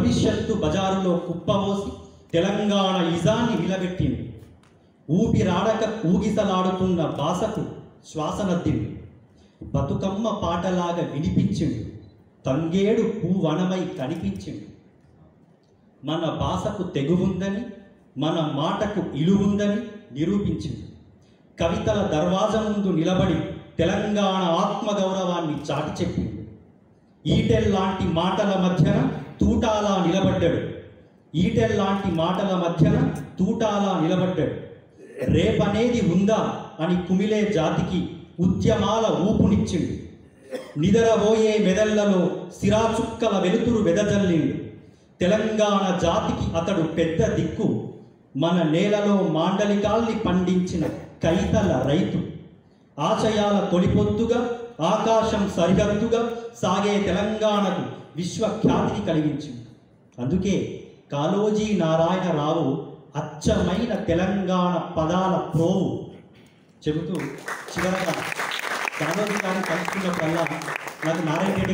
భవిష్యత్తు బజారులో కుప్పవోసి తెలంగాణ ఇజాన్ని నిలబెట్టింది. ఊపిరాడక ఊగిసలాడుతున్న భాషకు శ్వాసనద్దింది. బతుకమ్మ పాటలాగా వినిపించిండు. తంగేడు పూవనమై కనిపించిండు. మన భాషకు తెగువుందని, మన మాటకు ఇలువుందని నిరూపించింది. కవితల దర్వాజ ముందు నిలబడి తెలంగాణ ఆత్మగౌరవాన్ని చాటి చెప్పింది. ఈటెల్లాంటి మాటల మధ్యన తూటాలా నిలబడ్డాడు. ఈటెల్లాంటి మాటల మధ్యన తూటాలా నిలబడ్డాడు. రేపనేది ఉందా అని కుమిలే జాతికి ఉద్యమాల ఊపునిచ్చిండు. నిదరబోయే మెదళ్లలో సిరాచుక్కల వెలుతురు వెదజల్లిండు. తెలంగాణ జాతికి అతడు పెద్ద దిక్కు. మన నేలలో మాండలికాల్ని పండించిన కైతల రైతు. ఆశయాల తొలిపొద్దుగా ఆకాశం సరిహద్దుగా సాగే తెలంగాణకు విశ్వఖ్యాతిని కలిగించింది. అందుకే కాళోజీ నారాయణరావు అచ్చమైన తెలంగాణ పదాల ప్రోవు చెబుతూ చివరగా కాళోజీ గారిని కలుసుకున్నప్పుడల్లా నాకు నారాయణ రెడ్డి